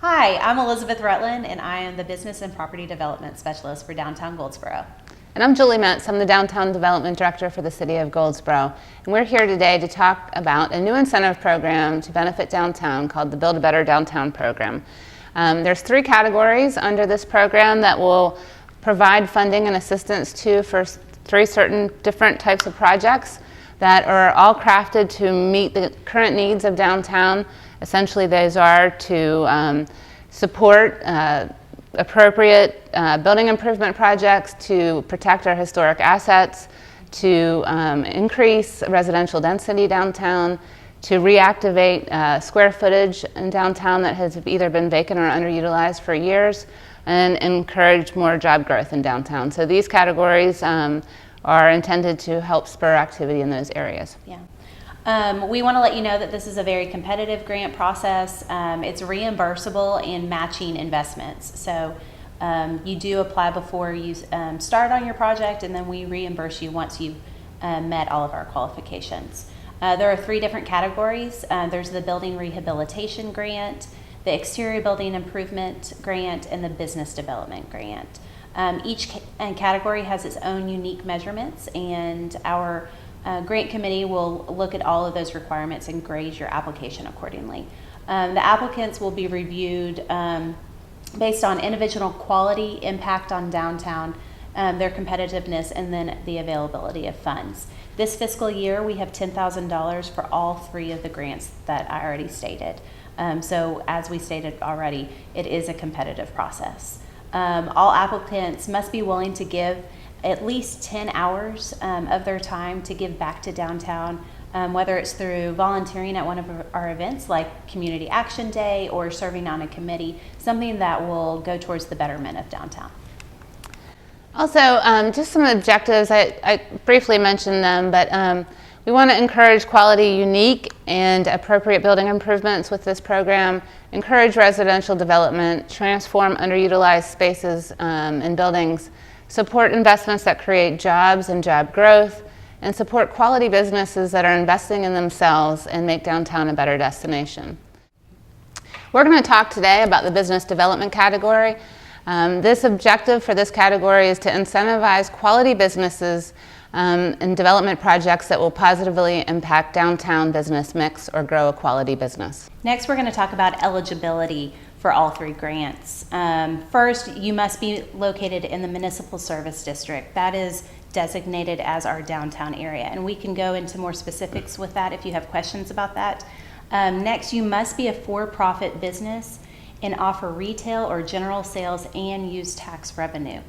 Hi, I'm Elizabeth Rutland, and I am the Business and Property Development Specialist for Downtown Goldsboro. And I'm Julie Metz. I'm the Downtown Development Director for the City of Goldsboro. And we're here today to talk about a new incentive program to benefit downtown called the Build a Better Downtown program. There's 3 categories under this program that will provide funding and assistance to for 3 certain different types of projects that are all crafted to meet the current needs of downtown. Essentially, those are to support appropriate building improvement projects, to protect our historic assets, to increase residential density downtown, to reactivate square footage in downtown that has either been vacant or underutilized for years, and encourage more job growth in downtown. So these categories are intended to help spur activity in those areas. Yeah. We want to let you know that this is a very competitive grant process. It's reimbursable and matching investments. So you do apply before you start on your project, and then we reimburse you once you've met all of our qualifications. There are 3 different categories. There's the Building Rehabilitation Grant, the Exterior Building Improvement Grant, and the Business Development Grant. Each category has its own unique measurements, and our grant committee will look at all of those requirements and grade your application accordingly. The applicants will be reviewed based on individual quality, impact on downtown, their competitiveness, and then the availability of funds. This fiscal year, we have $10,000 for all 3 of the grants that I already stated. So as we stated already, it is a competitive process. All applicants must be willing to give at least 10 hours of their time to give back to downtown, whether it's through volunteering at one of our events like Community Action Day or serving on a committee, something that will go towards the betterment of downtown. Also, just some objectives, I briefly mentioned them, but we want to encourage quality, unique, and appropriate building improvements with this program, encourage residential development, transform underutilized spaces and buildings, support investments that create jobs and job growth, and support quality businesses that are investing in themselves and make downtown a better destination. We're going to talk today about the business development category. This objective for this category is to incentivize quality businesses and development projects that will positively impact downtown business mix or grow a quality business. Next, we're going to talk about eligibility for all 3 grants. First, you must be located in the municipal service district. That is designated as our downtown area, and we can go into more specifics with that if you have questions about that. Next, you must be a for-profit business and offer retail or general sales and use tax revenue.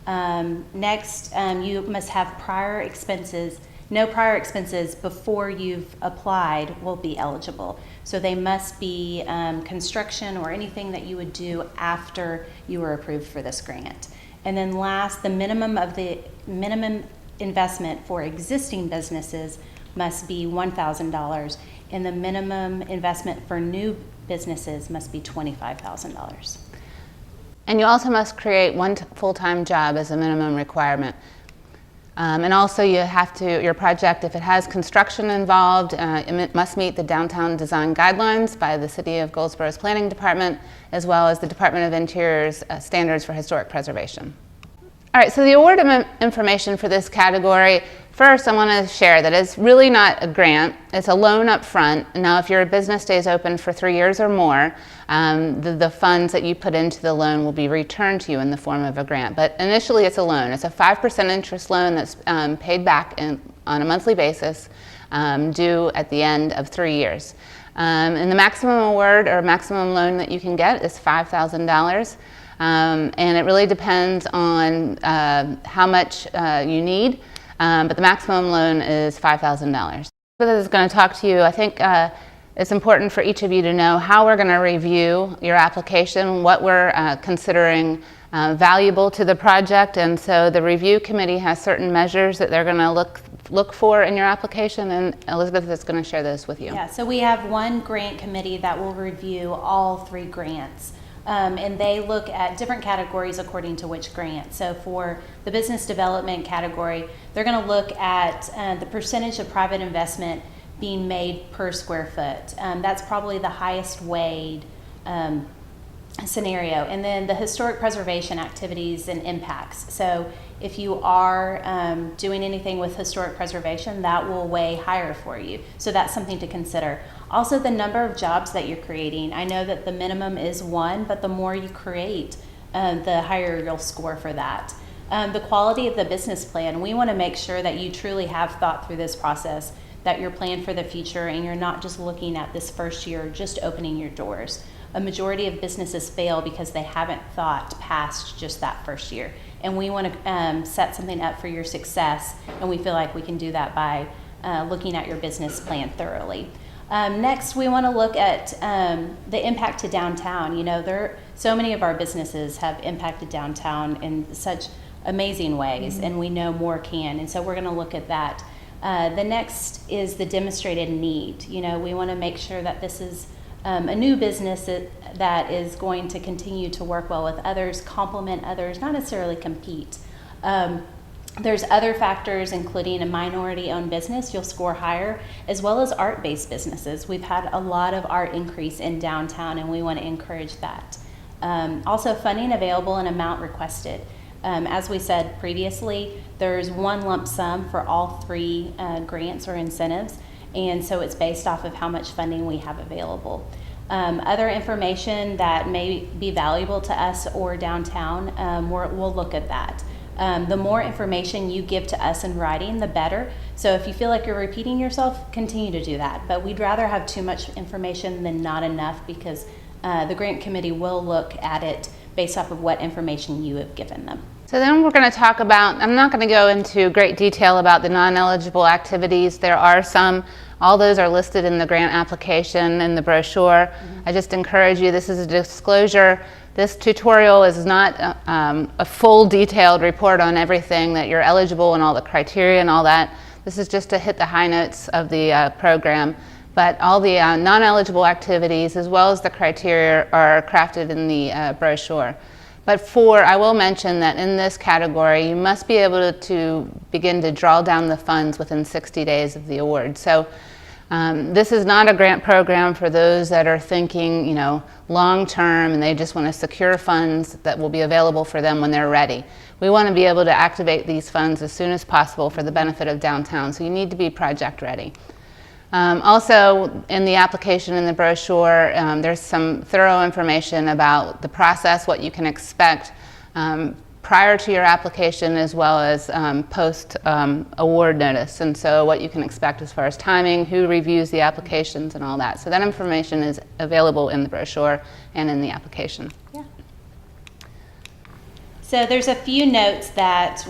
Next, you must have prior expenses. No prior expenses before you've applied will be eligible. So they must be construction or anything that you would do after you were approved for this grant. And then last, the minimum investment for existing businesses must be $1,000, and the minimum investment for new businesses must be $25,000. And you also must create 1 full-time job as a minimum requirement. And also you have to, your project, if it has construction involved, it must meet the downtown design guidelines by the City of Goldsboro's Planning Department, as well as the Department of Interior's standards for historic preservation. All right, so the award information for this category, first I want to share that it's really not a grant, it's a loan up front. Now if your business stays open for 3 years or more, the funds that you put into the loan will be returned to you in the form of a grant. But initially it's a loan. It's a 5% interest loan that's paid back on a monthly basis, due at the end of 3 years. And the maximum award or maximum loan that you can get is $5,000. And it really depends on how much you need, but the maximum loan is $5,000. This is going to talk to you. I think it's important for each of you to know how we're going to review your application, what we're considering valuable to the project, and so the review committee has certain measures that they're going to look for in your application, and Elizabeth is going to share those with you. Yeah, so we have one grant committee that will review all 3 grants. And they look at different categories according to which grant. So for the business development category, they're going to look at the percentage of private investment being made per square foot. That's probably the highest weighed scenario. And then the historic preservation activities and impacts. So if you are doing anything with historic preservation, that will weigh higher for you. So that's something to consider. Also, the number of jobs that you're creating. I know that the minimum is 1, but the more you create, the higher you'll score for that. The quality of the business plan. We want to make sure that you truly have thought through this process, that you're planned for the future, and you're not just looking at this first year, just opening your doors. A majority of businesses fail because they haven't thought past just that first year. And we want to set something up for your success, and we feel like we can do that by looking at your business plan thoroughly. Next, we want to look at the impact to downtown. You know, so many of our businesses have impacted downtown in such amazing ways, and we know more can, and so we're going to look at that. The next is the demonstrated need. You know, we want to make sure that this is a new business that is going to continue to work well with others, complement others, not necessarily compete. There's other factors, including a minority-owned business, you'll score higher, as well as art-based businesses. We've had a lot of art increase in downtown, and we want to encourage that. Also, funding available and amount requested. As we said previously, there's one lump sum for all 3 grants or incentives, and so it's based off of how much funding we have available. Other information that may be valuable to us or downtown, we'll look at that. The more information you give to us in writing, the better. So if you feel like you're repeating yourself, continue to do that. But we'd rather have too much information than not enough, because the grant committee will look at it based off of what information you have given them. So then we're going to talk about, I'm not going to go into great detail about the non-eligible activities. There are some, all those are listed in the grant application and the brochure. I just encourage you, this is a disclosure. This tutorial is not a full detailed report on everything that you're eligible and all the criteria and all that. This is just to hit the high notes of the program. But all the non-eligible activities as well as the criteria are crafted in the brochure. But I will mention that in this category, you must be able to begin to draw down the funds within 60 days of the award. So this is not a grant program for those that are thinking, you know, long-term, and they just want to secure funds that will be available for them when they're ready. We want to be able to activate these funds as soon as possible for the benefit of downtown, so you need to be project ready. Also, in the application in the brochure, there's some thorough information about the process, what you can expect prior to your application, as well as post award notice, and so what you can expect as far as timing, who reviews the applications, and all that. So that information is available in the brochure and in the application. Yeah. So there's a few notes that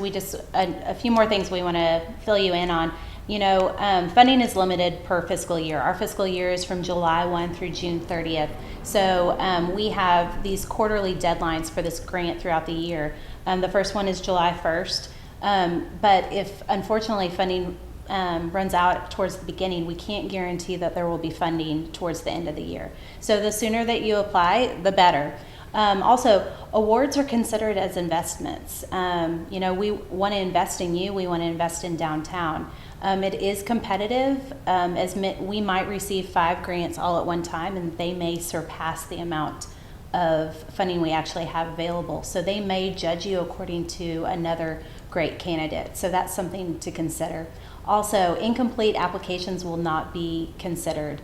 a few more things we want to fill you in on. You know, funding is limited per fiscal year. Our fiscal year is from July 1 through June 30th. So we have these quarterly deadlines for this grant throughout the year. The first one is July 1st. But if, unfortunately, funding runs out towards the beginning, we can't guarantee that there will be funding towards the end of the year. So the sooner that you apply, the better. Also, awards are considered as investments. You know, we want to invest in you. We want to invest in downtown. It is competitive, as we might receive 5 grants all at one time, and they may surpass the amount of funding we actually have available. So they may judge you according to another great candidate. So that's something to consider. Also, incomplete applications will not be considered.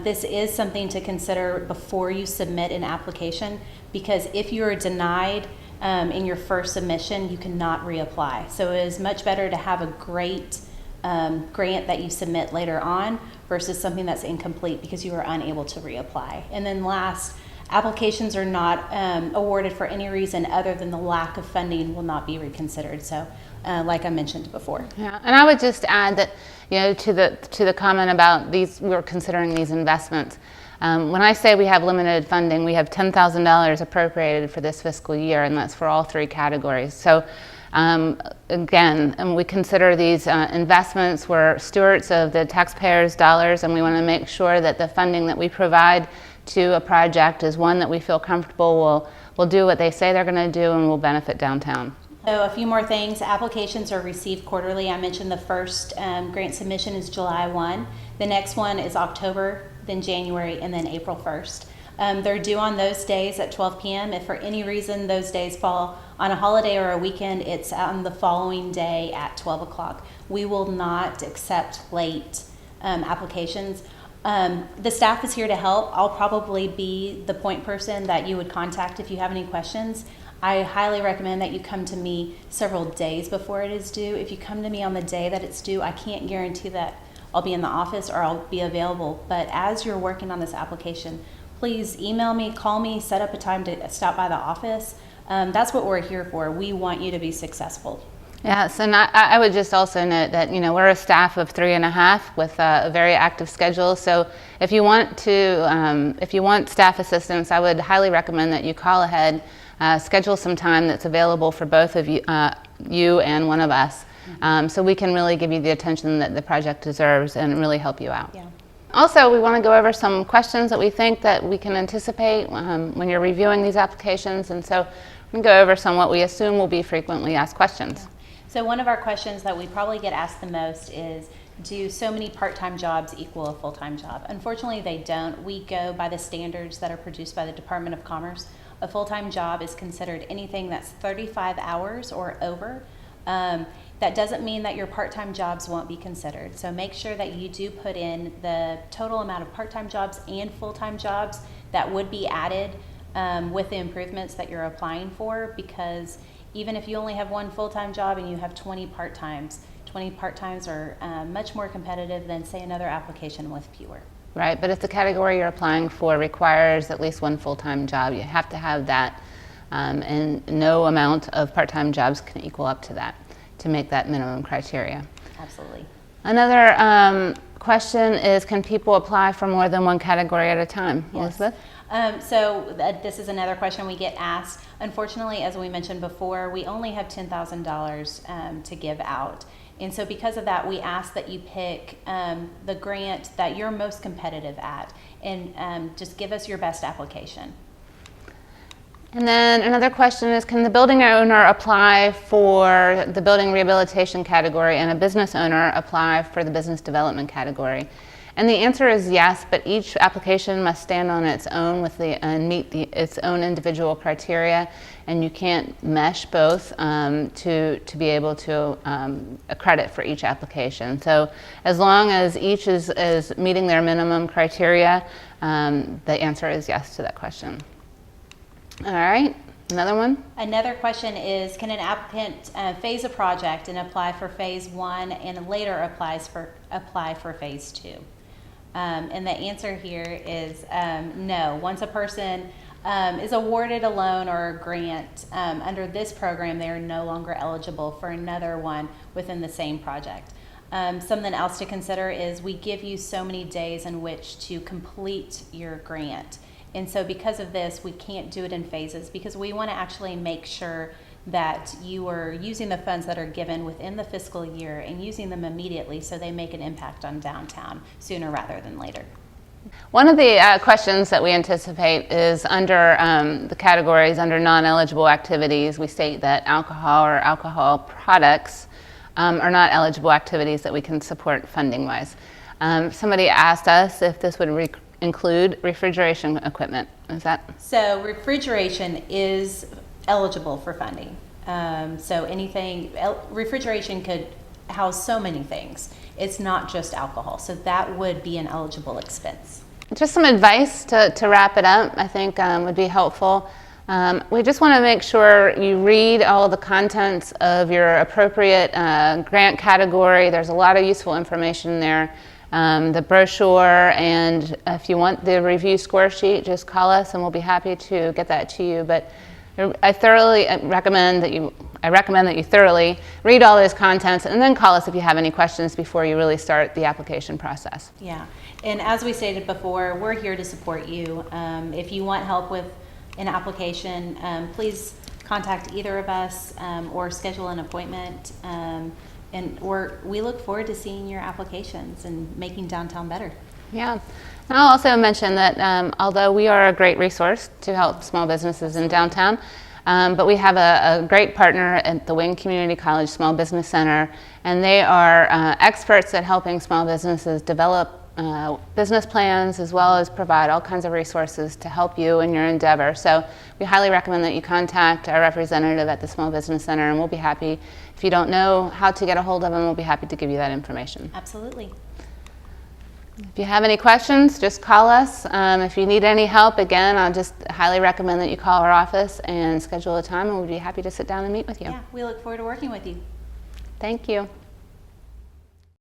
This is something to consider before you submit an application, because if you are denied in your first submission, you cannot reapply. So it is much better to have a great grant that you submit later on versus something that's incomplete because you are unable to reapply. And then last, applications are not awarded for any reason other than the lack of funding will not be reconsidered. So like I mentioned before. Yeah, and I would just add that, you know, to the comment about we're considering these investments. When I say we have limited funding, we have $10,000 appropriated for this fiscal year, and that's for all 3 categories. So again, we consider these investments. We're stewards of the taxpayers' dollars, and we want to make sure that the funding that we provide to a project is one that we feel comfortable will do what they say they're going to do and will benefit downtown. So a few more things. Applications are received quarterly. I mentioned the first grant submission is July 1. The next one is October, then January, and then April 1st. They're due on those days at 12 p.m. If for any reason those days fall on a holiday or a weekend, it's on the following day at 12 o'clock. We will not accept late applications. The staff is here to help. I'll probably be the point person that you would contact if you have any questions. I highly recommend that you come to me several days before it is due. If you come to me on the day that it's due, I can't guarantee that I'll be in the office or I'll be available. But as you're working on this application, please email me, call me, set up a time to stop by the office. That's what we're here for. We want you to be successful. Yes, and I would just also note that, we're a staff of 3.5 with a very active schedule. So if you want staff assistance, I would highly recommend that you call ahead, schedule some time that's available for both of you, you and one of us, so we can really give you the attention that the project deserves and really help you out. Yeah. Also, we want to go over some questions that we think that we can anticipate when you're reviewing these applications, and so we can go over some what we assume will be frequently asked questions. Yeah. So one of our questions that we probably get asked the most is, do so many part-time jobs equal a full-time job? Unfortunately, they don't. We go by the standards that are produced by the Department of Commerce. A full-time job is considered anything that's 35 hours or over. That doesn't mean that your part-time jobs won't be considered. So make sure that you do put in the total amount of part-time jobs and full-time jobs that would be added with the improvements that you're applying for, because even if you only have one full-time job and you have 20 part-times are much more competitive than, say, another application with fewer. Right, but if the category you're applying for requires at least one full-time job, you have to have that, and no amount of part-time jobs can equal up to that to make that minimum criteria. Absolutely. Another question is, can people apply for more than one category at a time? Yes. Elizabeth? This is another question we get asked. Unfortunately, as we mentioned before, we only have $10,000 to give out. And so because of that, we ask that you pick the grant that you're most competitive at, and just give us your best application. And then another question is, can the building owner apply for the building rehabilitation category and a business owner apply for the business development category? And the answer is yes, but each application must stand on its own and meet its own individual criteria, and you can't mesh both to be able to accredit for each application. So as long as each is meeting their minimum criteria, the answer is yes to that question. All right, another one? Another question is, can an applicant phase a project and apply for phase 1 and later apply for phase 2? And the answer here is no. Once a person is awarded a loan or a grant under this program, they are no longer eligible for another one within the same project. Something else to consider is we give you so many days in which to complete your grant. And so because of this, we can't do it in phases, because we want to actually make sure that you are using the funds that are given within the fiscal year and using them immediately so they make an impact on downtown sooner rather than later. One of the questions that we anticipate is under the categories under non-eligible activities. We state that alcohol or alcohol products are not eligible activities that we can support funding-wise. Somebody asked us if this would include refrigeration equipment. Is that? So refrigeration is eligible for funding. So refrigeration could house so many things. It's not just alcohol. So that would be an eligible expense. Just some advice to wrap it up, I think would be helpful. We just want to make sure you read all the contents of your appropriate grant category. There's a lot of useful information there. The brochure, and if you want the review score sheet, just call us and we'll be happy to get that to you. But I recommend that you thoroughly read all those contents and then call us if you have any questions before you really start the application process. Yeah, and as we stated before, we're here to support you. If you want help with an application, please contact either of us or schedule an appointment. We look forward to seeing your applications and making downtown better. Yeah. And I'll also mention that although we are a great resource to help small businesses in downtown, but we have a great partner at the Wayne Community College Small Business Center, and they are experts at helping small businesses develop business plans, as well as provide all kinds of resources to help you in your endeavor. So we highly recommend that you contact our representative at the Small Business Center, and we'll be happy. If you don't know how to get a hold of them, we'll be happy to give you that information. Absolutely. If you have any questions, just call us. If you need any help, again, I'll just highly recommend that you call our office and schedule a time, and we'll be happy to sit down and meet with you. Yeah, we look forward to working with you. Thank you.